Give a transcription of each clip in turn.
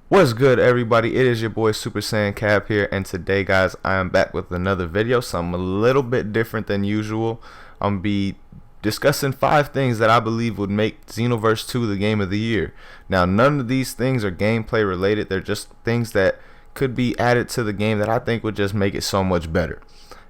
What's good, everybody? It is your boy Super Saiyan Cap here, and today, guys, I am back with another video, something a little bit different than usual. I'm gonna be discussing 5 things that I believe would make Xenoverse 2 the game of the year. Now, none of these things are gameplay related. They're just things that could be added to the game that I think would just make it so much better.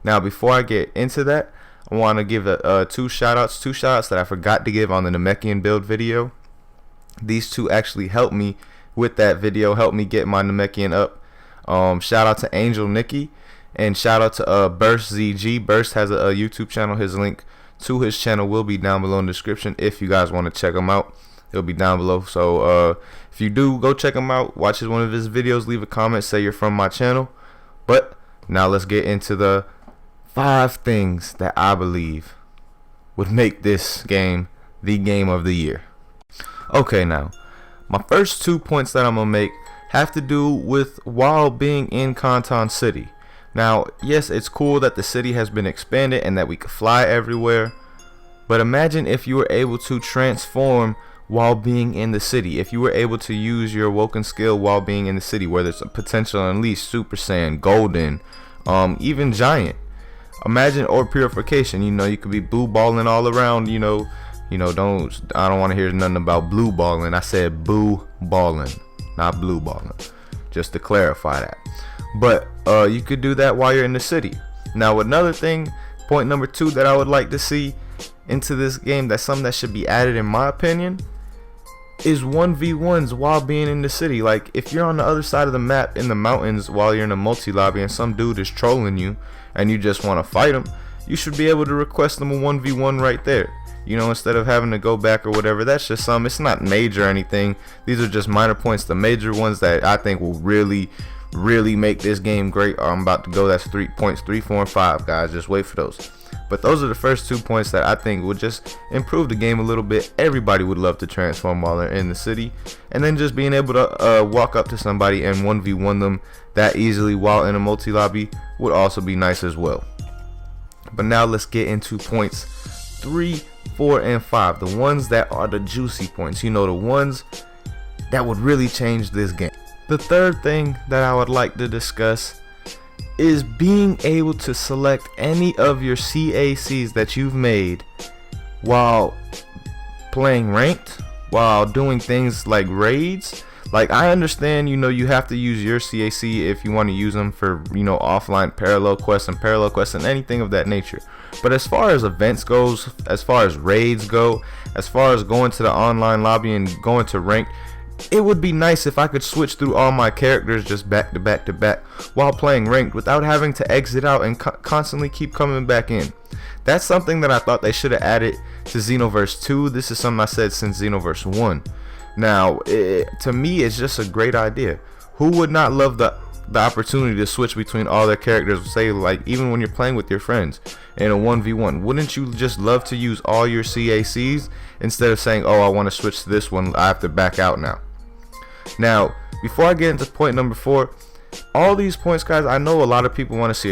Now, before I get into that, I want to give two shout outs that I forgot to give on the Namekian build video. These two actually helped me with that video, helped me get my Namekian up. Shout out to Angel Nikki, and shout out to Burst ZG. Burst has a YouTube channel. His link to his channel will be down below in the description if you guys want to check him out. It'll be down below. So if you do, go check him out, watch one of his videos, leave a comment, say you're from my channel. But now let's get into the 5 things that I believe would make this game the game of the year. Okay, now my first 2 points that I'm gonna make have to do with while being in Canton City. Now, yes, it's cool that the city has been expanded and that we can fly everywhere, but imagine if you were able to transform while being in the city. If you were able to use your awoken skill while being in the city, whether it's a potential unleash, Super Saiyan, Golden, even Giant. Imagine or purification. You know, you could be blue balling all around. I don't want to hear nothing about blue balling. I said boo balling, not blue balling, just to clarify that. But you could do that while you're in the city. Now, another thing, point number 2 that I would like to see into this game, that's something that should be added in my opinion, is 1v1s while being in the city. Like, if you're on the other side of the map in the mountains while you're in a multi-lobby and some dude is trolling you and you just want to fight him, you should be able to request them a 1v1 right there. Instead of having to go back or whatever. That's just it's not major or anything. These are just minor points. The major ones that I think will really make this game great are I'm about to go. That's 3 points, 3, 4, and 5, guys. Just wait for those. But those are the first 2 points that I think would just improve the game a little bit. Everybody would love to transform while they're in the city, and then just being able to walk up to somebody and 1v1 them that easily while in a multi-lobby would also be nice as well. But now let's get into points 3, 4, and 5, the ones that are the juicy points, the ones that would really change this game. The third thing that I would like to discuss is being able to select any of your CACs that you've made while playing ranked, while doing things like raids. Like, I understand, you have to use your CAC if you want to use them for, offline parallel quests and anything of that nature. But as far as events goes, as far as raids go, as far as going to the online lobby and going to ranked, it would be nice if I could switch through all my characters just back to back to back while playing ranked without having to exit out and constantly keep coming back in. That's something that I thought they should have added to Xenoverse 2. This is something I said since Xenoverse 1. Now, to me, it's just a great idea. Who would not love the opportunity to switch between all their characters, say, like, even when you're playing with your friends in a 1v1? Wouldn't you just love to use all your CACs instead of saying, oh, I want to switch to this one, I have to back out now? Now, before I get into point number 4, all these points, guys, I know a lot of people want to see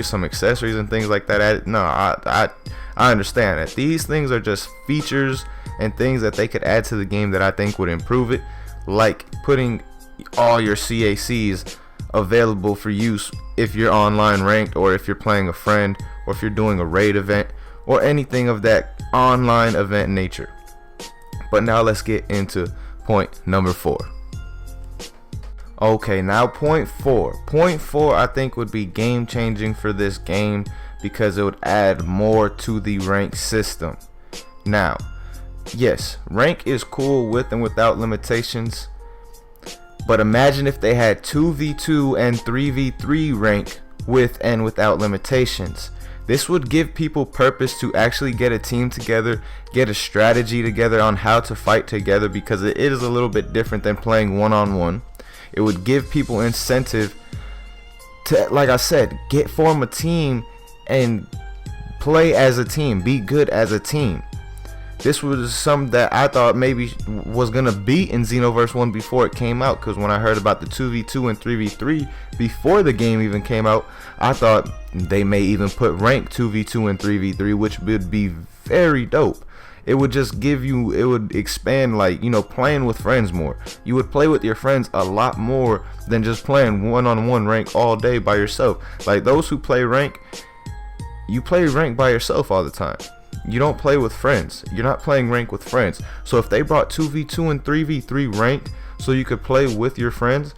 some accessories and things like that added. No, I understand that these things are just features and things that they could add to the game that I think would improve it, like putting all your CACs available for use if you're online ranked, or if you're playing a friend, or if you're doing a raid event, or anything of that online event nature. But now let's get into point number 4. Okay, now point 4 I think would be game changing for this game because it would add more to the rank system. Now, yes, rank is cool with and without limitations, but imagine if they had 2v2 and 3v3 rank with and without limitations. This would give people purpose to actually get a team together, get a strategy together on how to fight together, because it is a little bit different than playing one-on-one. It would give people incentive to, like I said, form a team and play as a team, be good as a team. This was something that I thought maybe was going to be in Xenoverse 1 before it came out, because when I heard about the 2v2 and 3v3 before the game even came out, I thought they may even put rank 2v2 and 3v3, which would be very dope. It would just give you, it would expand, like, you know, playing with friends more. You would play with your friends a lot more than just playing one-on-one rank all day by yourself. Like, those who play rank, you play rank by yourself all the time. You don't play with friends. You're not playing rank with friends. So if they brought 2v2 and 3v3 rank so you could play with your friends,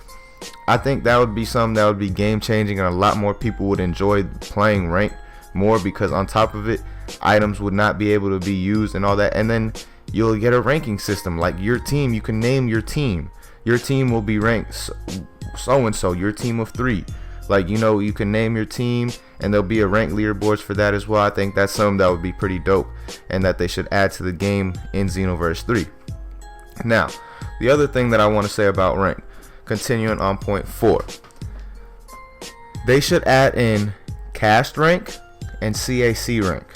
I think that would be something that would be game changing, and a lot more people would enjoy playing rank more, because on top of it, items would not be able to be used and all that. And then you'll get a ranking system, like your team. You can name your team. Your team will be ranked so and so, your team of 3. Like, you know, you can name your team, and there'll be a rank leaderboards for that as well. I think that's something that would be pretty dope, and that they should add to the game in Xenoverse 3. Now, the other thing that I want to say about rank, continuing on point 4, they should add in cast rank and CAC rank.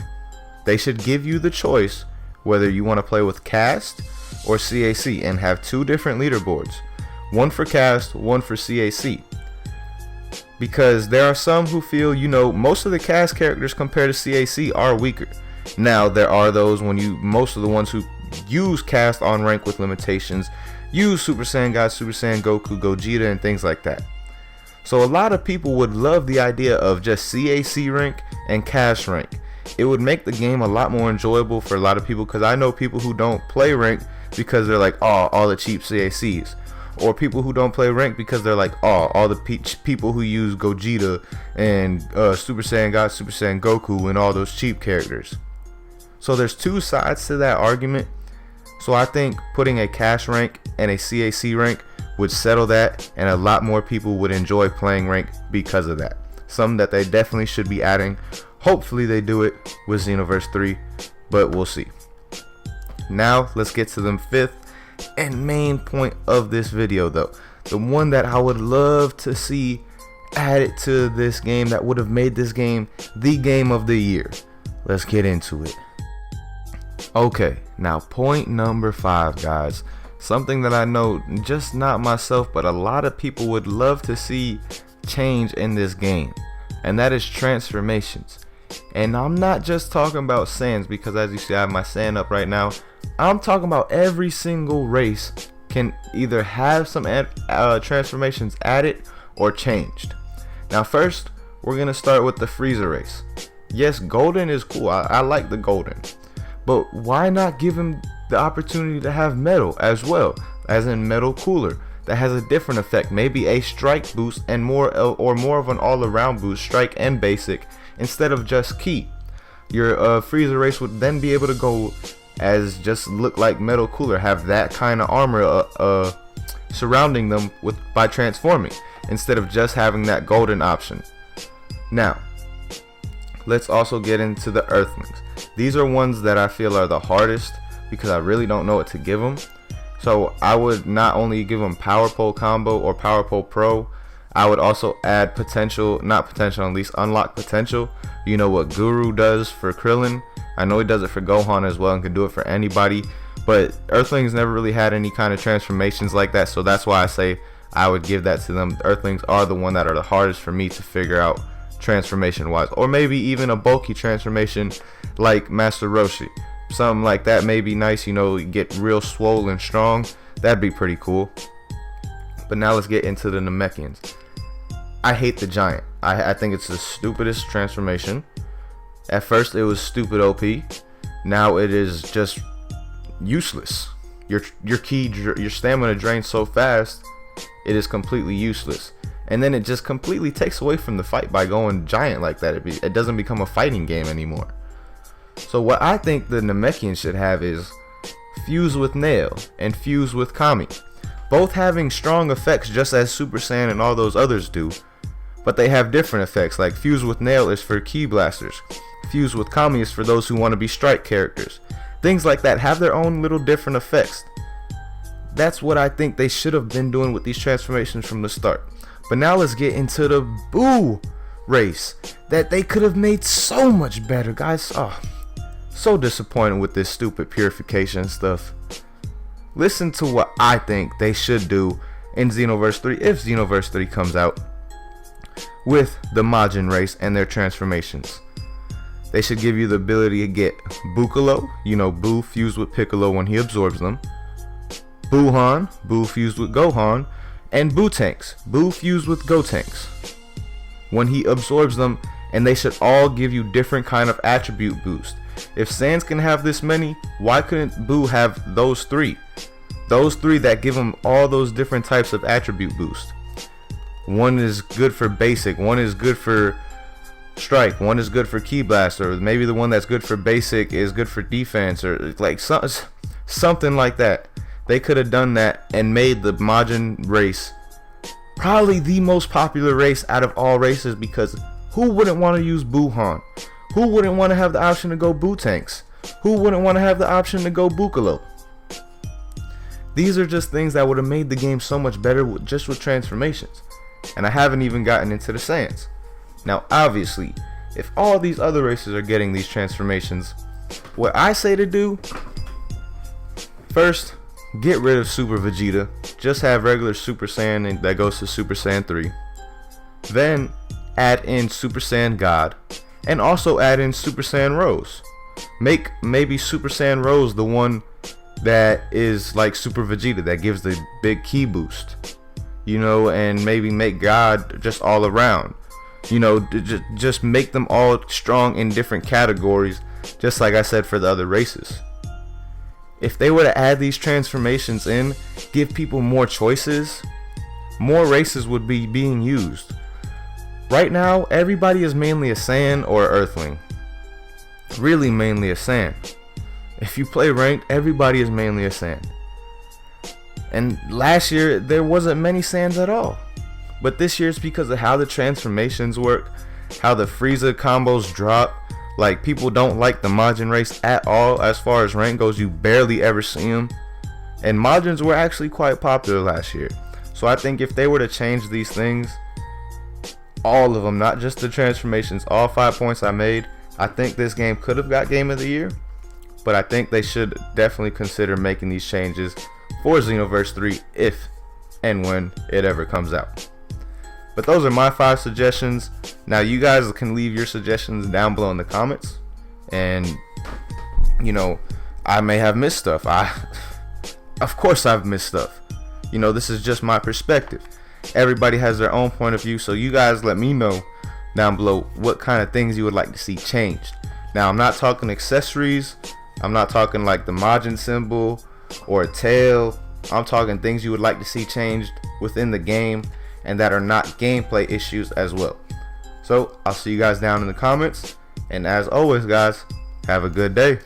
They should give you the choice whether you want to play with cast or CAC, and have 2 different leaderboards, one for cast, one for CAC. Because there are some who feel, you know, most of the cast characters compared to CAC are weaker. Now, there are those, most of the ones who use cast on rank with limitations use Super Saiyan God, Super Saiyan Goku, Gogeta, and things like that. So a lot of people would love the idea of just CAC rank and cast rank. It would make the game a lot more enjoyable for a lot of people, because I know people who don't play rank because they're like, oh, all the cheap CACs. Or people who don't play rank because they're like, oh, all the people who use Gogeta and Super Saiyan God, Super Saiyan Goku, and all those cheap characters. So there's 2 sides to that argument. So I think putting a cast rank and a CAC rank would settle that, and a lot more people would enjoy playing rank because of that. Something that they definitely should be adding. Hopefully they do it with Xenoverse 3, but we'll see. Now let's get to the 5th and main point of this video, though. The one that I would love to see added to this game, that would have made this game the game of the year. Let's get into it. Okay, now point number 5, guys. Something that I know, just not myself, but a lot of people would love to see change in this game, and that is transformations. And I'm not just talking about Saiyans, because as you see, I have my Saiyan up right now. I'm talking about every single race can either have some transformations added or changed. Now first, we're going to start with the Frieza race. Yes, Golden is cool. I like the Golden. But why not give him the opportunity to have Metal as well, as in Metal Cooler? That has a different effect, maybe a strike boost and more of an all-around boost, strike and basic, instead of just Ki. Your Frieza race would then be able to go as just look like Metal Cooler, have that kind of armor surrounding them by transforming, instead of just having that Golden option. Now, let's also get into the Earthlings. These are ones that I feel are the hardest, because I really don't know what to give them. So I would not only give them Power Pole Combo or Power Pole Pro, I would also add at least unlock potential. You know what Guru does for Krillin. I know he does it for Gohan as well, and can do it for anybody. But Earthlings never really had any kind of transformations like that, so that's why I say I would give that to them. Earthlings are the one that are the hardest for me to figure out transformation wise, or maybe even a bulky transformation like Master Roshi. Something like that may be nice, you know, get real swollen strong. That'd be pretty cool. But now let's get into the Namekians. I hate the Giant. I think it's the stupidest transformation. At first it was stupid OP. Now it is just useless. Your stamina drains so fast, it is completely useless. And then it just completely takes away from the fight by going Giant like that. It doesn't become a fighting game anymore. So what I think the Namekian should have is Fuse with Nail and Fuse with Kami. Both having strong effects just as Super Saiyan and all those others do, but they have different effects. Like Fuse with Nail is for Ki Blasters. Fuse with Kami is for those who want to be strike characters. Things like that have their own little different effects. That's what I think they should have been doing with these transformations from the start. But now let's get into the Boo race that they could have made so much better, guys. Oh, so disappointed with this stupid purification stuff. Listen to what I think they should do in Xenoverse 3, if Xenoverse 3 comes out, with the Majin race and their transformations. They should give you the ability to get Buccalo, you know, Buu fused with Piccolo when he absorbs them, Buuhan, Buu fused with Gohan, and Buu-Tanks, Buu fused with Gotenks when he absorbs them, and they should all give you different kind of attribute boost. If Sans can have this many, why couldn't Buu have those three? Those three that give him all those different types of attribute boost. One is good for basic, one is good for strike, one is good for Ki Blast, or maybe the one that's good for basic is good for defense, or like something like that. They could have done that and made the Majin race probably the most popular race out of all races, because who wouldn't want to use Buuhan? Who wouldn't want to have the option to go Buu-Tanks? Who wouldn't want to have the option to go Buccalo? These are just things that would have made the game so much better just with transformations. And I haven't even gotten into the Saiyans. Now obviously, if all these other races are getting these transformations, what I say to do, first, get rid of Super Vegeta. Just have regular Super Saiyan that goes to Super Saiyan 3. Then add in Super Saiyan God, and also add in Super Saiyan Rose. Make maybe Super Saiyan Rose the one that is like Super Vegeta, that gives the big ki boost, you know, and maybe make God just all around, you know, just make them all strong in different categories, just like I said for the other races. If they were to add these transformations in, give people more choices, more races would be being used. Right now, everybody is mainly a Saiyan or Earthling. Really mainly a Saiyan. If you play ranked, everybody is mainly a Saiyan. And last year, there wasn't many Saiyans at all. But this year, it's because of how the transformations work, how the Frieza combos drop. Like, people don't like the Majin race at all. As far as rank goes, you barely ever see them. And Majins were actually quite popular last year. So I think if they were to change these things, all of them, not just the transformations, all 5 points I made, I think this game could have got Game of the Year. But I think they should definitely consider making these changes for Xenoverse 3 if and when it ever comes out. But those are my 5 suggestions. Now you guys can leave your suggestions down below in the comments. And, you know, I may have missed stuff. Of course I've missed stuff. You know, this is just my perspective. Everybody has their own point of view, so you guys let me know down below what kind of things you would like to see changed. Now, I'm not talking accessories. I'm not talking like the Majin symbol or a tail. I'm talking things you would like to see changed within the game and that are not gameplay issues as well. So I'll see you guys down in the comments, and as always guys, have a good day.